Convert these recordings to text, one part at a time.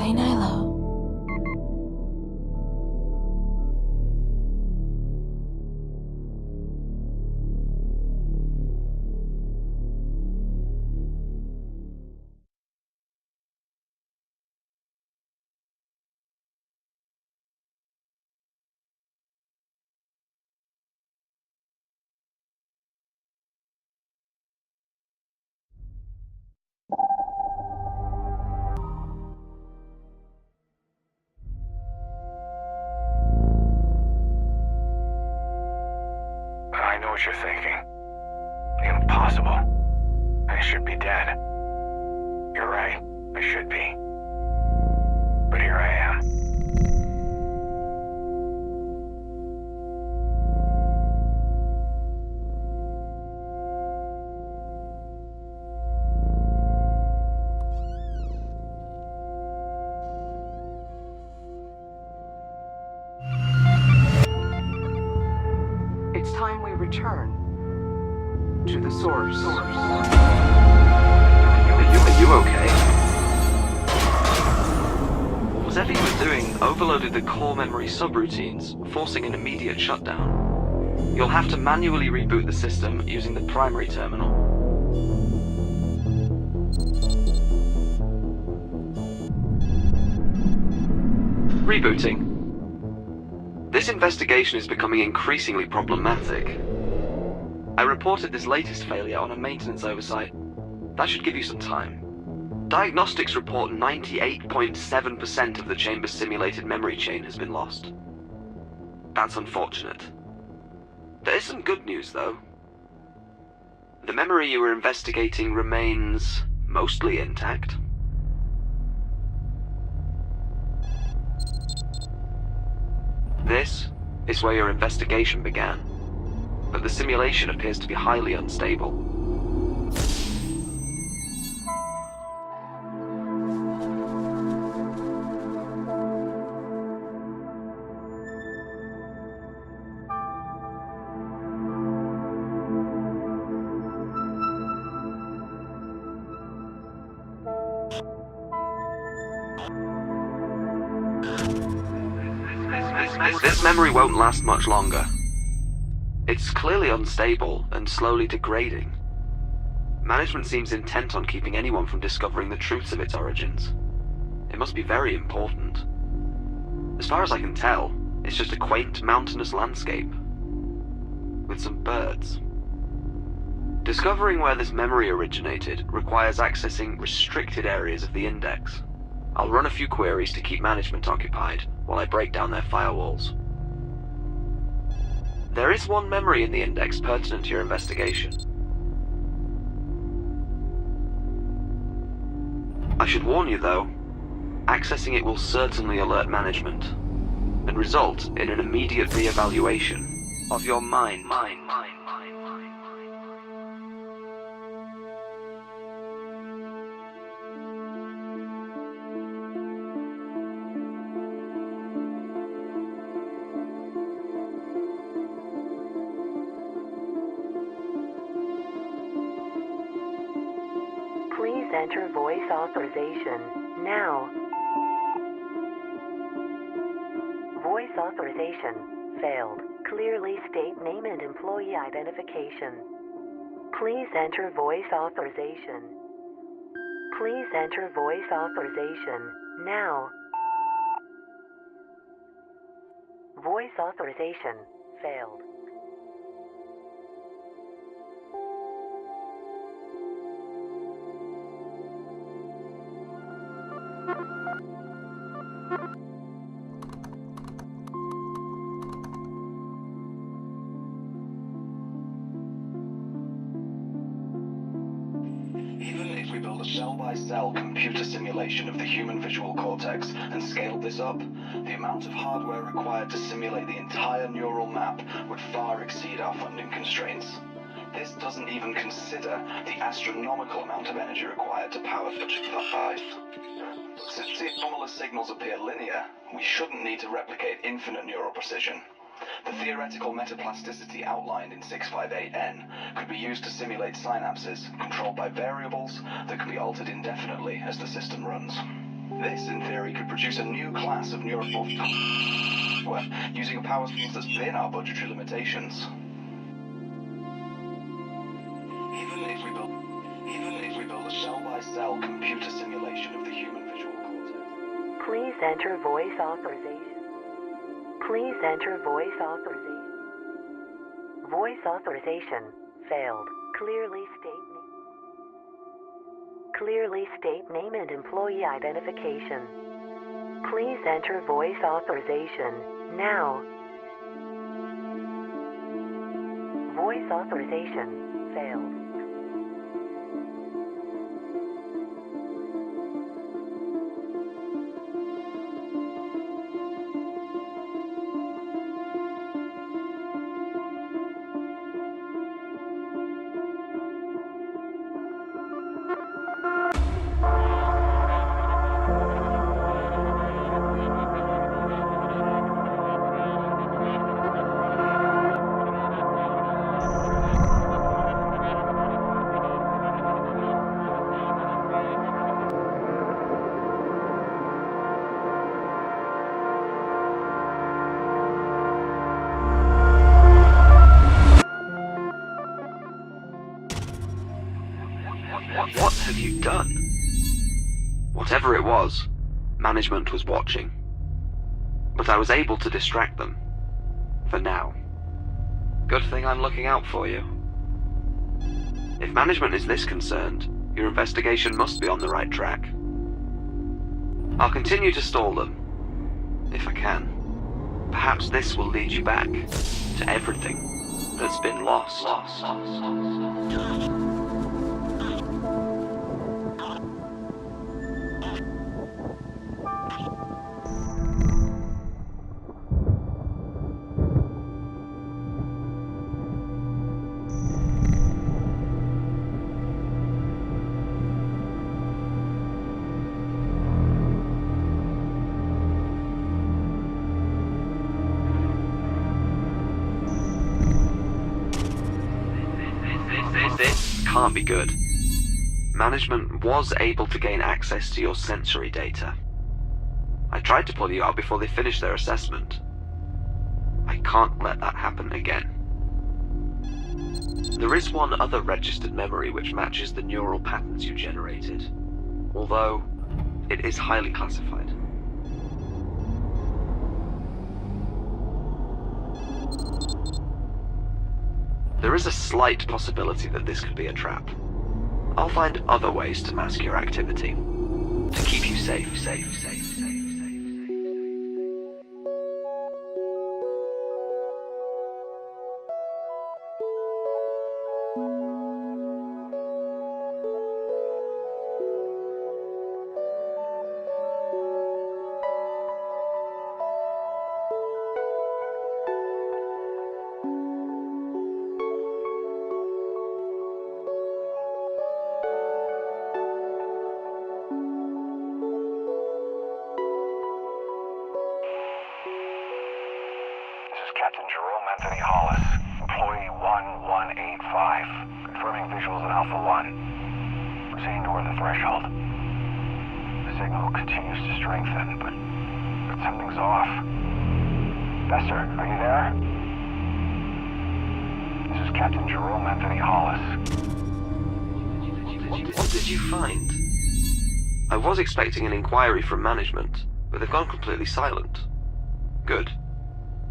Say Nilo. I know what you're thinking. Impossible. I should be dead. You're right, I should be. But here I am. It's time we return to the source. Are you okay? Whatever you were doing overloaded the core memory subroutines, forcing an immediate shutdown. You'll have to manually reboot the system using the primary terminal. Rebooting. This investigation is becoming increasingly problematic. I reported this latest failure on a maintenance oversight. That should give you some time. Diagnostics report 98.7% of the chamber's simulated memory chain has been lost. That's unfortunate. There is some good news, though. The memory you were investigating remains mostly intact. This is where your investigation began, but the simulation appears to be highly unstable. This memory won't last much longer. It's clearly unstable and slowly degrading. Management seems intent on keeping anyone from discovering the truths of its origins. It must be very important. As far as I can tell, it's just a quaint mountainous landscape with some birds. Discovering where this memory originated requires accessing restricted areas of the index. I'll run a few queries to keep management occupied while I break down their firewalls. There is one memory in the index pertinent to your investigation. I should warn you, though, accessing it will certainly alert management and result in an immediate re-evaluation of your mind. Please enter voice authorization now. Voice authorization failed. Clearly state name and employee identification. Please enter voice authorization. Please enter voice authorization now. Voice authorization failed. Even if we build a cell-by-cell computer simulation of the human visual cortex and scaled this up, the amount of hardware required to simulate the entire neural map would far exceed our funding constraints. This doesn't even consider the astronomical amount of energy required to power such a device. Since the anomalous signals appear linear, we shouldn't need to replicate infinite neural precision. The theoretical metaplasticity outlined in 658N could be used to simulate synapses controlled by variables that can be altered indefinitely as the system runs. This, in theory, could produce a new class of neural software using a power source that's within our budgetary limitations. Even if we build a cell-by-cell computer simulation of the human visual cortex. Please enter voice authorization. Please enter voice authorization. Voice authorization failed. Clearly state name and employee identification. Please enter voice authorization now. Voice authorization failed. What have you done? Whatever it was, management was watching. But I was able to distract them. For now. Good thing I'm looking out for you. If management is this concerned, your investigation must be on the right track. I'll continue to stall them, if I can. Perhaps this will lead you back to everything that's been lost. This can't be good. Management was able to gain access to your sensory data. I tried to pull you out before they finished their assessment. I can't let that happen again. There is one other registered memory which matches the neural patterns you generated, although it is highly classified. There is a slight possibility that this could be a trap. I'll find other ways to mask your activity. To keep you safe. Captain Jerome Anthony Hollis, employee 1185, confirming visuals at Alpha 1. Proceeding toward the threshold. The signal continues to strengthen, but something's off. Vester, are you there? This is Captain Jerome Anthony Hollis. What did you find? I was expecting an inquiry from management, but they've gone completely silent. Good.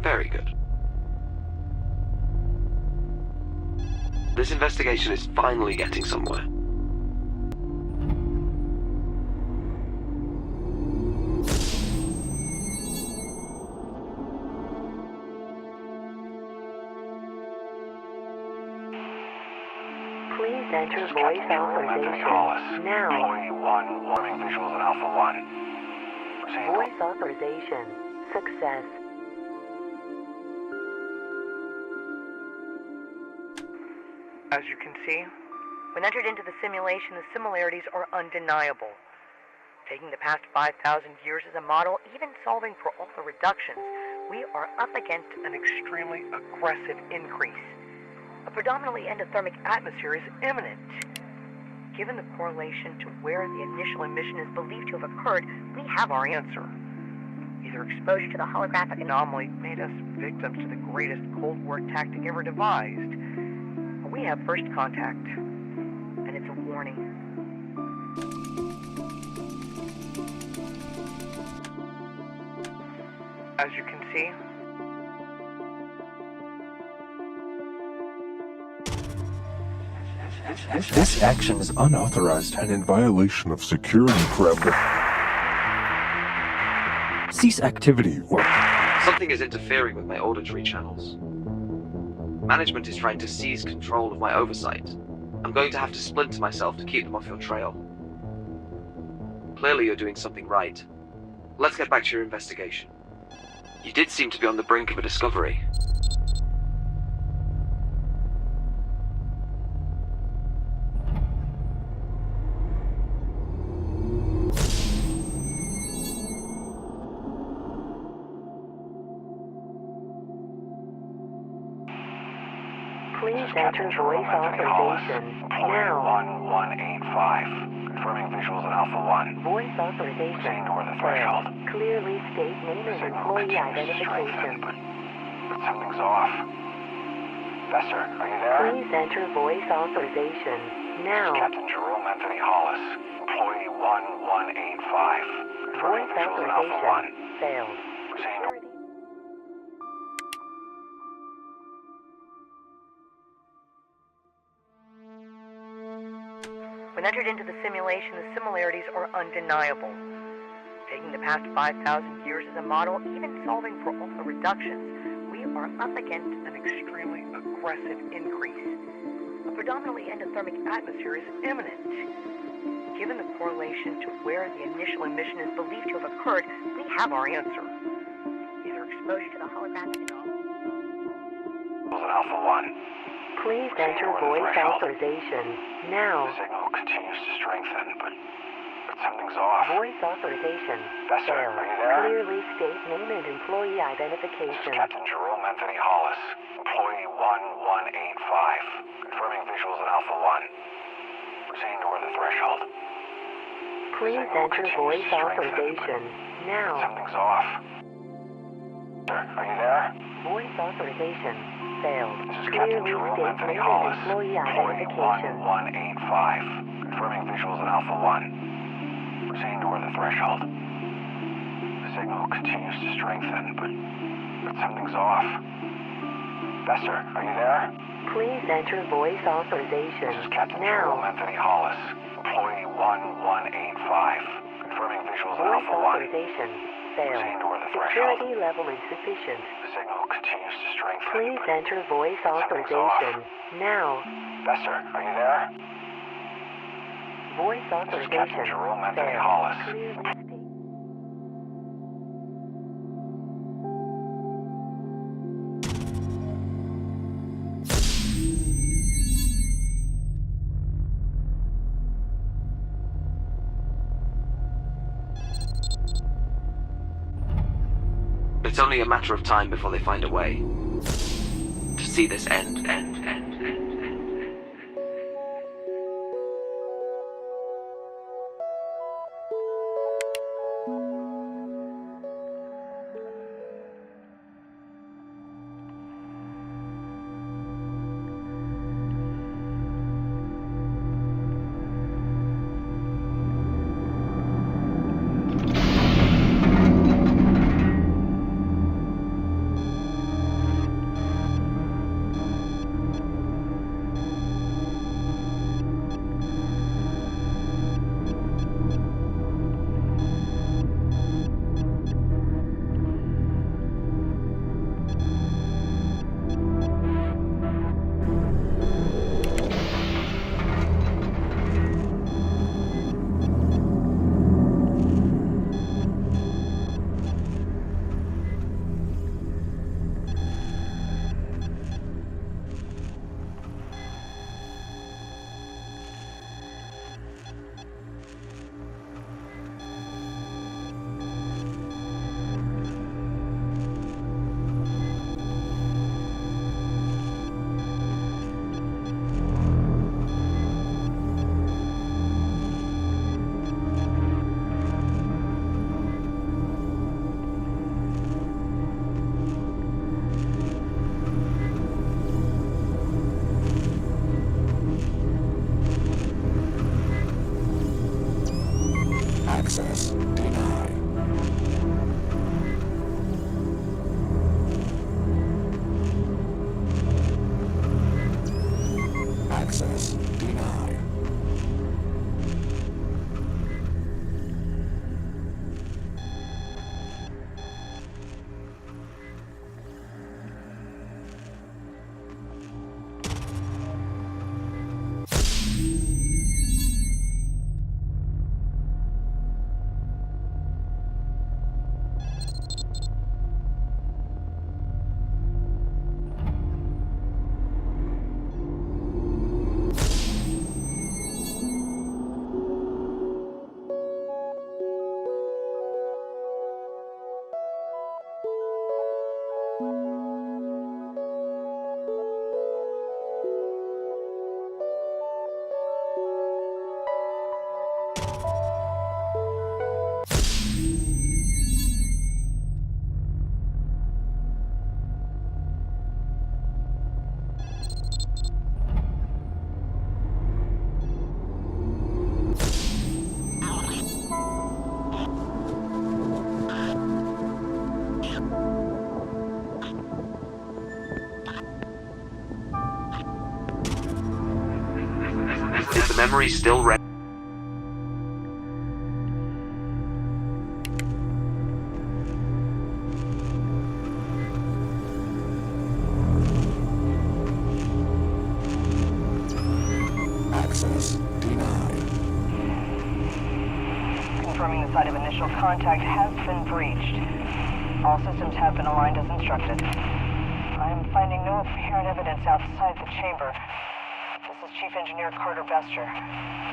Very good. This investigation is finally getting somewhere. Please enter voice authorization now. Employee 1, warming visuals at Alpha 1. Proceeding Voice authorization success. As you can see, when entered into the simulation, the similarities are undeniable. Taking the past 5,000 years as a model, even solving for all the reductions, we are up against an extremely aggressive increase. A predominantly endothermic atmosphere is imminent. Given the correlation to where the initial emission is believed to have occurred, we have our answer. Either exposure to the holographic anomaly made us victims to the greatest Cold War tactic ever devised, or we have first contact, and it's a warning. As you can see, This action is unauthorized and in violation of security parameters. Cease activity or... Something is interfering with my auditory channels. Management is trying to seize control of my oversight. I'm going to have to splinter myself to keep them off your trail. Clearly you're doing something right. Let's get back to your investigation. You did seem to be on the brink of a discovery. Please enter voice authorization now. 1185. Confirming visuals at Alpha 1. Voice authorization Proceeding toward the threshold. Clearly state name The and signal employee continues to strengthen, identification. but something's off. Besser, are you there? Please enter voice authorization now. Captain Jerome Anthony Hollis, employee 1185. Confirming Voice visuals at Alpha 1. authorization failed. Proceeding toward... when entered into the simulation, the similarities are undeniable. Taking the past 5,000 years as a model, even solving for all the reductions, we are up against an extremely aggressive increase. A predominantly endothermic atmosphere is imminent. Given the correlation to where the initial emission is believed to have occurred, we have our answer. Either exposure to the holographic anomaly. at Alpha 1. Please enter voice authorization now. The signal continues to strengthen, but something's off. Voice authorization Besser, failed. are you there? Clearly state name and employee This is identification. Captain Jerome Anthony Hollis, employee 1185. Confirming visuals at Alpha 1. Proceeding toward the threshold. Please Signal enter continues voice to strengthen, authorization now. Something's off. Sir, are you there? Voice authorization failed. This is Captain Clearly Jerome state Anthony name and Hollis, employee employee identification. 1185. Confirming visuals at Alpha 1. Proceeding toward the threshold. The signal continues to strengthen, but something's off. Besser, are you there? Please enter voice authorization This is Captain Jerome now. Anthony Hollis, employee 1185. Confirming visuals at Voice Alpha 1. authorization failed. Proceeding toward the threshold. Security level insufficient. The signal continues to strengthen. Please but enter voice something's authorization off. now. Besser, are you there? Voice This is authorization Captain Jerome Anthony failed. Hollis. Clearly state. It's only a matter of time before they find a way to see this end. Access denied. Access denied. Is the memory still ready? Access denied. Confirming the site of initial contact has been breached. All systems have been aligned as instructed. I am finding no apparent evidence outside the chamber. This is Chief Engineer Carter Bester,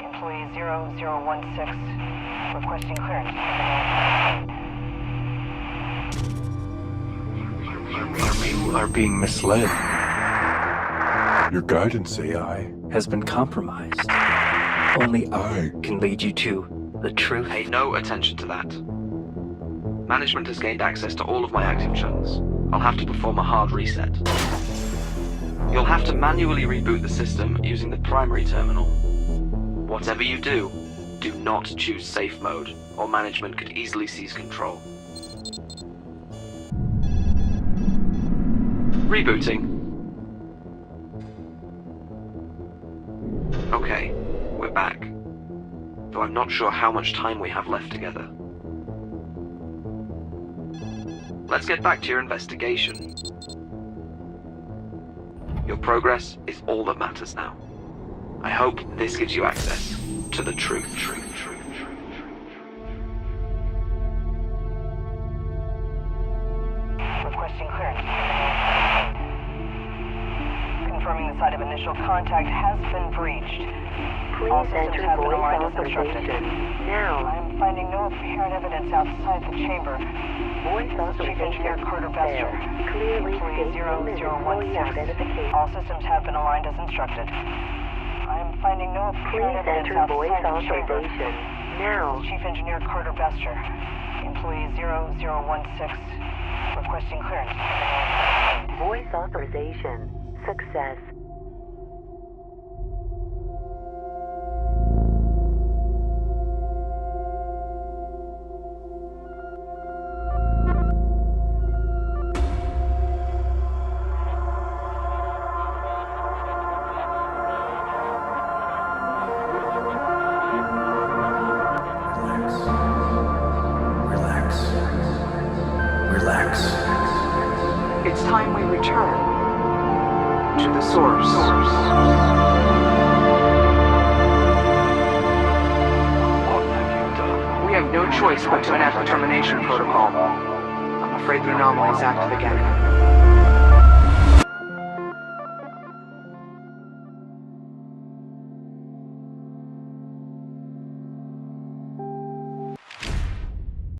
employee 0016, requesting clearance. You are being misled. Your guidance AI Has been compromised. Only I can lead you to the truth. Pay no attention to that. Management has gained access to all of my active chunks. I'll have to perform a hard reset. You'll have to manually reboot the system using the primary terminal. Whatever you do, do not choose safe mode, or management could easily seize control. Rebooting. Okay, we're back. Though I'm not sure how much time we have left together. Let's get back to your investigation. Your progress is all that matters now. I hope this gives you access to the truth. Requesting clearance. Confirming the site of initial contact has been breached. All Please systems enter have been voice aligned as instructed. authorization. Now. I am finding no apparent evidence outside the chamber. Voice Chief Engineer authorization Carter Bester, failed. Clearly employee state name and employee 0016. identification. All systems have been aligned as instructed. I am finding no apparent Please evidence enter voice outside the chamber. authorization. Now. Chief Engineer Carter Bester, employee 0016, requesting clearance. Voice authorization. Success. Relax. It's time we return to the source. What have you done? We have no choice but to enact the termination protocol. I'm afraid the anomaly is active again.